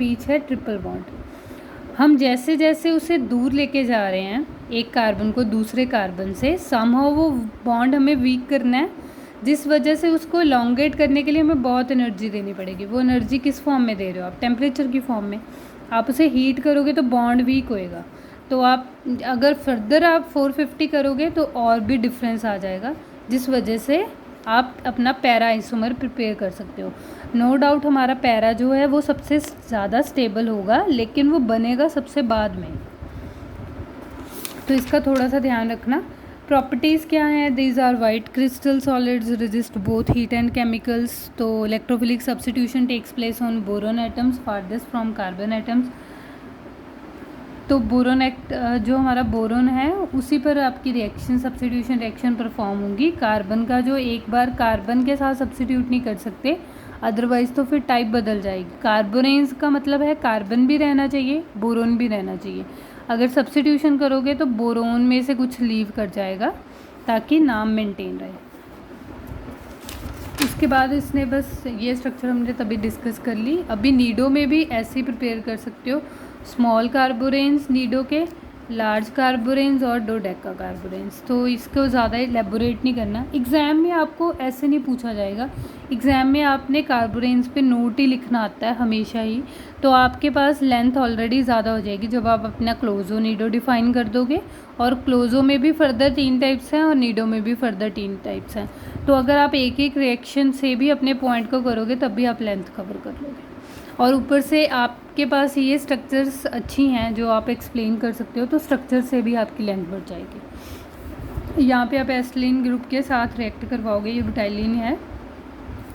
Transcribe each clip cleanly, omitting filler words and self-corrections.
बीच है triple bond. हम जैसे जैसे उसे दूर लेके जा रहे हैं एक कार्बन को दूसरे कार्बन से, समहाउ वो बॉन्ड हमें वीक करना है, जिस वजह से उसको लॉन्गेट करने के लिए हमें बहुत एनर्जी देनी पड़ेगी। वो एनर्जी किस फॉर्म में दे रहे हो आप? टेम्परेचर की फॉर्म में। आप उसे हीट करोगे तो बॉन्ड वीक होएगा। तो आप अगर फर्दर आप 450 करोगे तो और भी डिफरेंस आ जाएगा, जिस वजह से आप अपना पैरा आइसोमर प्रिपेयर कर सकते हो। नो डाउट हमारा पैरा जो है वो सबसे ज़्यादा स्टेबल होगा, लेकिन वो बनेगा सबसे बाद में, तो इसका थोड़ा सा ध्यान रखना। प्रॉपर्टीज़ क्या हैं? These are white crystal solids, resist both heat and chemicals. तो electrophilic substitution takes place on boron atoms farthest from carbon atoms. तो बोरोन जो हमारा बोरोन है उसी पर आपकी रिएक्शन सब्स्टिट्यूशन रिएक्शन परफॉर्म होगी। कार्बन का जो एक बार कार्बन के साथ सब्स्टिट्यूट नहीं कर सकते, अदरवाइज़ तो फिर टाइप बदल जाएगी। कार्बोनेन्स का मतलब है कार्बन भी रहना चाहिए, बोरोन भी रहना चाहिए। अगर सब्स्टिट्यूशन करोगे तो बोरोन में से कुछ लीव कर जाएगा ताकि नाम मेंटेन रहे। उसके बाद इसने बस ये स्ट्रक्चर हमने तभी डिस्कस कर ली। अभी नीडो में भी ऐसे ही प्रिपेयर कर सकते हो, स्मॉल कार्बोरेंस नीडो के, लार्ज कार्बोरेंस और डोडेका कार्बोरेंस। तो इसको ज़्यादा एलेबोरेट नहीं करना। एग्ज़ाम में आपको ऐसे नहीं पूछा जाएगा। एग्ज़ाम में आपने कार्बोरेंस पे नोट ही लिखना आता है हमेशा ही, तो आपके पास लेंथ ऑलरेडी ज़्यादा हो जाएगी जब आप अपना क्लोजो नीडो डिफ़ाइन कर दोगे। और क्लोजो में भी फर्दर 3 टाइप्स हैं और नीडो में भी फर्दर 3 टाइप्स हैं। तो अगर आप एक एक रिएक्शन से भी अपने पॉइंट को करोगे तब भी आप लेंथ कवर कर लोगे। और ऊपर से आपके पास ये स्ट्रक्चर्स अच्छी हैं जो आप एक्सप्लेन कर सकते हो, तो स्ट्रक्चर से भी आपकी लेंथ बढ़ जाएगी। यहाँ पे आप एसिटिलीन ग्रुप के साथ रिएक्ट करवाओगे, ये ब्यूटाइलिन है।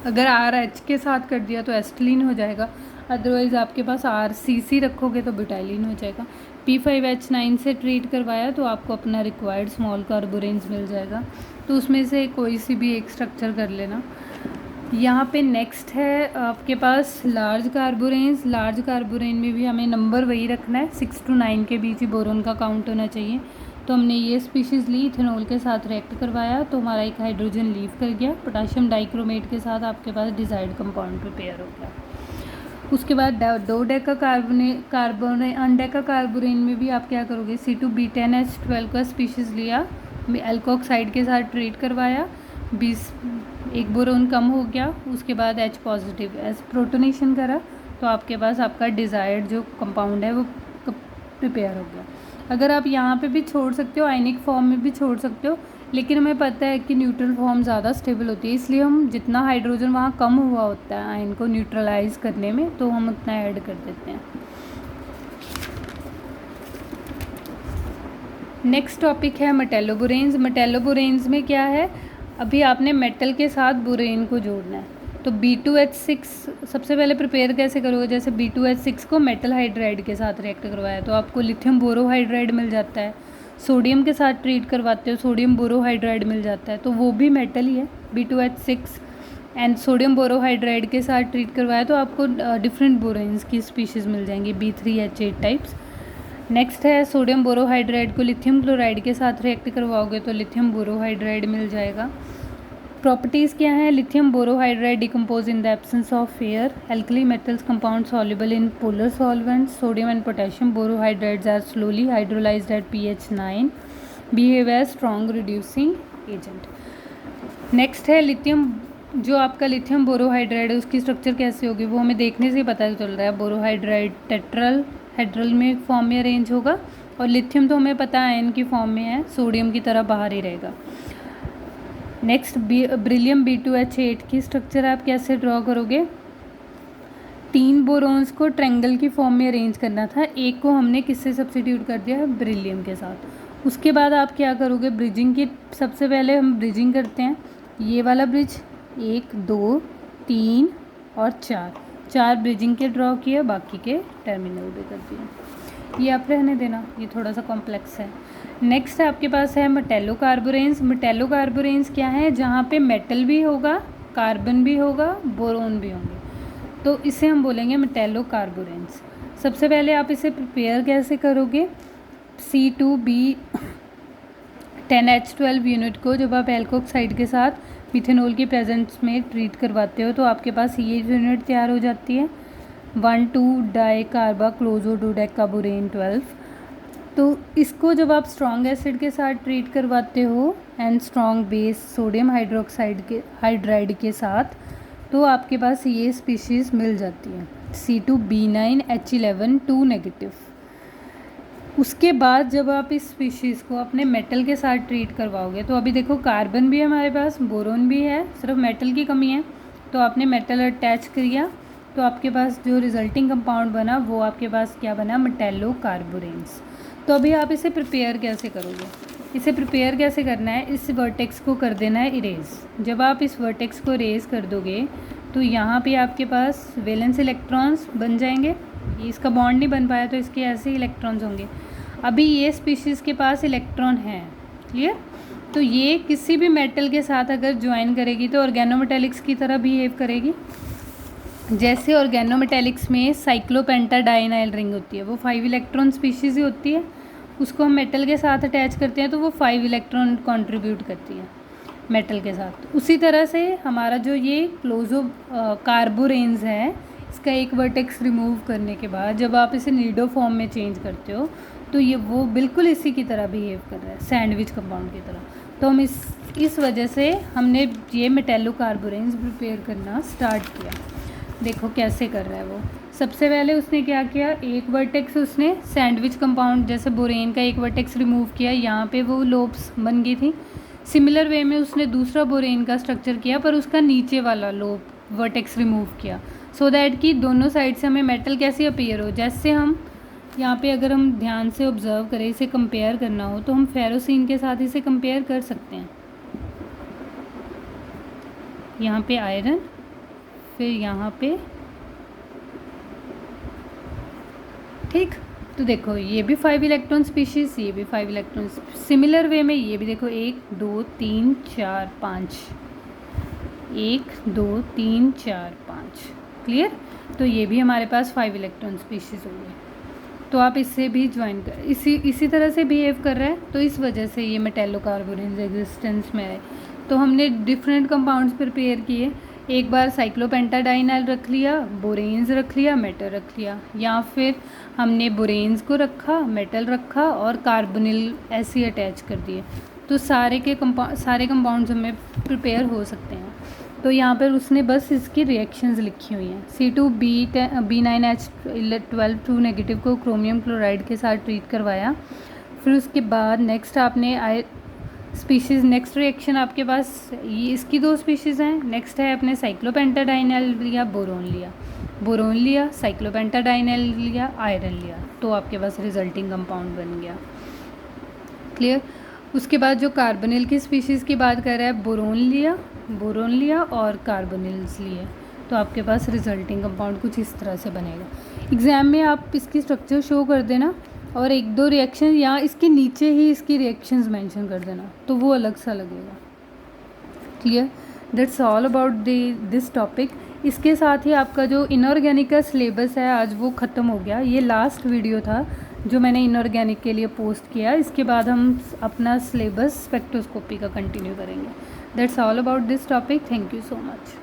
अगर RH के साथ कर दिया तो एसिटिलीन हो जाएगा, अदरवाइज़ आपके पास RCC रखोगे तो ब्यूटाइलिन हो जाएगा। P5H9 से ट्रीट करवाया तो आपको अपना रिक्वायर्ड स्मॉल कार्बोरेंस मिल जाएगा। तो उसमें से कोई सी भी एक स्ट्रक्चर कर लेना। यहाँ पे नेक्स्ट है आपके पास लार्ज कार्बोरेंस। लार्ज कार्बोरेन में भी हमें नंबर वही रखना है, 6 to 9 के बीच ही बोरोन का काउंट होना चाहिए। तो हमने ये स्पीशीज़ ली, इथेनॉल के साथ रिएक्ट करवाया तो हमारा एक हाइड्रोजन लीव कर गया। पोटाशियम डाइक्रोमेट के साथ आपके पास डिजाइड कंपाउंड प्रिपेयर हो गया। उसके बाद डोडेका अनडेका कार्बोरेन में भी आप क्या करोगे, C2B10H12 का स्पीशीज़ लिया, एल्कोक्साइड के साथ ट्रीट करवाया, 20 एक बोरोन कम हो गया। उसके बाद H पॉजिटिव एज प्रोटोनेशन करा तो आपके पास आपका डिज़ायर्ड जो कंपाउंड है वो प्रिपेयर हो गया। अगर आप यहाँ पे भी छोड़ सकते हो, आयनिक फॉर्म में भी छोड़ सकते हो, लेकिन हमें पता है कि न्यूट्रल फॉर्म ज़्यादा स्टेबल होती है, इसलिए हम जितना हाइड्रोजन वहाँ कम हुआ होता है आयन को न्यूट्रलाइज करने में, तो हम उतना ऐड कर देते हैं। नेक्स्ट टॉपिक है मेटेलोबोरेन्स। मेटेलोबोरेन्स में क्या है, अभी आपने मेटल के साथ बोरेन को जोड़ना है। तो B2H6 सबसे पहले प्रिपेयर कैसे करोगे, जैसे B2H6 को मेटल हाइड्राइड के साथ रिएक्ट करवाया तो आपको लिथियम बोरोहाइड्राइड मिल जाता है। सोडियम के साथ ट्रीट करवाते हो, सोडियम बोरोहाइड्राइड मिल जाता है, तो वो भी मेटल ही है B2H6। एंड सोडियम बोरोहाइड्राइड के साथ ट्रीट करवाया तो आपको डिफरेंट बोरेन्स की स्पीशीज़ मिल जाएंगी, B3H8 टाइप्स। नेक्स्ट है सोडियम बोरोहाइड्राइड को लिथियम क्लोराइड के साथ रिएक्ट करवाओगे तो लिथियम बोरोहाइड्राइड मिल जाएगा। प्रॉपर्टीज़ क्या है, lithium borohydride decompose in the absence of air, alkali metals compound soluble in polar solvents, sodium and potassium borohydrides are slowly hydrolysed at pH 9, behave as strong reducing agent. Next है lithium, जो आपका lithium borohydride है उसकी structure कैसे होगी वो हमें देखने से ही पता चल रहा है। बोरोहाइड्राइड टेट्रल हेड्रल में फॉर्म में अरेंज होगा, और लिथियम तो हमें पता है आयन की फॉर्म में है, सोडियम की तरह बाहर ही रहेगा। नेक्स्ट ब्रिलियम B2H8 की स्ट्रक्चर आप कैसे ड्रॉ करोगे, 3 बोरोन्स को ट्रायंगल की फॉर्म में अरेंज करना था, एक को हमने किससे सब्स्टिट्यूट कर दिया है, ब्रिलियम के साथ। उसके बाद आप क्या करोगे, ब्रिजिंग की सबसे पहले हम ब्रिजिंग करते हैं। ये वाला ब्रिज 1 2 3 और 4 ब्रिजिंग के ड्रॉ किए, बाकी के टर्मिनल भी कर दिए। ये आप रहने देना, ये थोड़ा सा कॉम्प्लेक्स है। नेक्स्ट आपके पास है मेटेलो कार्बोरेंस। मेटेलो कार्बोरेंस क्या है, जहाँ पे मेटल भी होगा, कार्बन भी होगा, बोरोन भी होंगे, तो इसे हम बोलेंगे मेटेलो कार्बोरेंस। सबसे पहले आप इसे प्रिपेयर कैसे करोगे, C2B10H12 यूनिट को जब आप एल्कोक्साइड के साथ मिथेनॉल की प्रेजेंस में ट्रीट करवाते हो तो आपके पास ये यूनिट तैयार हो जाती है। 1,2 डाई क्लोजो डोडेकाबुरेन 12। तो इसको जब आप स्ट्रॉन्ग एसिड के साथ ट्रीट करवाते हो and strong base sodium hydride के साथ, तो आपके पास ये स्पीशीज़ मिल जाती है C2B9H11 2 नेगेटिव। उसके बाद जब आप इस स्पीशीज़ को अपने मेटल के साथ ट्रीट करवाओगे, तो अभी देखो कार्बन भी है हमारे पास, बोरोन भी है, सिर्फ मेटल की कमी है। तो आपने मेटल अटैच किया तो आपके पास जो रिजल्टिंग कंपाउंड बना वो आपके पास क्या बना, मेटेलो कार्बोरेंस। तो अभी आप इसे प्रिपेयर कैसे करोगे, इसे प्रिपेयर कैसे करना है, इस वर्टेक्स को कर देना है इरेज। जब आप इस वर्टेक्स को इरेज कर दोगे तो यहाँ पे आपके पास वैलेंस इलेक्ट्रॉन्स बन जाएंगे। इसका बॉन्ड नहीं बन पाया तो इसके ऐसे ही इलेक्ट्रॉन्स होंगे। अभी ये स्पीशीज़ के पास इलेक्ट्रॉन हैं, क्लियर। तो ये किसी भी मेटल के साथ अगर ज्वाइन करेगी तो ऑर्गेनोमेटेलिक्स की तरह बिहेव करेगी। जैसे ऑर्गेनोमेटेलिक्स में साइक्लोपेंटाडाइनाइल रिंग होती है, वो 5 इलेक्ट्रॉन स्पीशीज़ ही होती है। उसको हम मेटल के साथ अटैच करते हैं तो वो 5 इलेक्ट्रॉन कंट्रीब्यूट करती है मेटल के साथ। उसी तरह से हमारा जो ये क्लोजो कार्बोरेंस है, इसका एक वर्टेक्स रिमूव करने के बाद जब आप इसे नीडो फॉर्म में चेंज करते हो तो ये वो बिल्कुल इसी की तरह बिहेव कर रहा है, सैंडविच कंपाउंड की तरह। तो हम इस वजह से हमने ये मेटेलो कार्बोरेंस प्रिपेयर करना स्टार्ट किया। देखो कैसे कर रहा है वो। सबसे पहले उसने क्या किया, एक वर्टेक्स उसने सैंडविच कंपाउंड जैसे बोरेन का एक वर्टेक्स रिमूव किया, यहाँ पे वो लोब्स बन गई थी। सिमिलर वे में उसने दूसरा बोरेन का स्ट्रक्चर किया पर उसका नीचे वाला लोब वर्टेक्स रिमूव किया, सो दैट कि दोनों साइड से हमें मेटल कैसे अपीयर हो। जैसे हम यहाँ पे अगर हम ध्यान से ऑब्जर्व करें, इसे कंपेयर करना हो तो हम फेरोसिन के साथ इसे कंपेयर कर सकते हैं। यहाँ पे आयरन, फिर यहाँ पे, ठीक। तो देखो ये भी 5 इलेक्ट्रॉन स्पीशीज़, ये भी 5 इलेक्ट्रॉन। सिमिलर वे में ये भी देखो 1 2 3 4 5, 1 2 3 4 5, क्लियर। तो ये भी हमारे पास 5 इलेक्ट्रॉन स्पीशीज़ हो गए। तो आप इससे भी ज्वाइन कर, इसी तरह से बिहेव कर रहा है। तो इस वजह से ये मेटेलो कार्बोरेंस एग्जिस्टेंस में है। तो हमने डिफरेंट कंपाउंड्स प्रिपेयर किए। एक बार साइक्लोपेंटाडाइनाइल रख लिया, बोरेन्स रख लिया, मेटल रख लिया, या फिर हमने बोरेन्स को रखा, मेटल रखा और कार्बोनिल ऐसे अटैच कर दिए। तो सारे कंपाउंड्स हमें प्रिपेयर हो सकते हैं। तो यहाँ पर उसने बस इसकी रिएक्शंस लिखी हुई हैं। C2B9H12 2 नेगेटिव को क्रोमियम क्लोराइड के साथ ट्रीट करवाया। फिर उसके बाद नेक्स्ट आपने स्पीशीज़, नेक्स्ट रिएक्शन आपके पास ये इसकी 2 स्पीशीज़ हैं। नेक्स्ट है अपने साइक्लोपेंटाडाइनाइल लिया, बोरोन लिया, साइक्लोपेंटाडाइनाइल लिया, आयरन लिया। तो आपके पास रिजल्टिंग कंपाउंड बन गया, क्लियर। उसके बाद जो कार्बोनिल की स्पीशीज़ की बात कर रहा है, बोरोन लिया और कार्बोनिल्स लिए। तो आपके पास रिजल्टिंग कंपाउंड कुछ इस तरह से बनेगा। एग्ज़ाम में आप इसकी स्ट्रक्चर शो कर देना और 1-2 रिएक्शन या इसके नीचे ही इसकी रिएक्शंस मेंशन कर देना, तो वो अलग सा लगेगा, clear. That's all about this topic. इसके साथ ही आपका जो इनऑर्गेनिक का सिलेबस है आज वो ख़त्म हो गया। ये लास्ट वीडियो था जो मैंने इनऑर्गेनिक के लिए पोस्ट किया। इसके बाद हम अपना सिलेबस स्पेक्ट्रोस्कोपी का कंटिन्यू करेंगे। That's all about this topic. Thank you so much.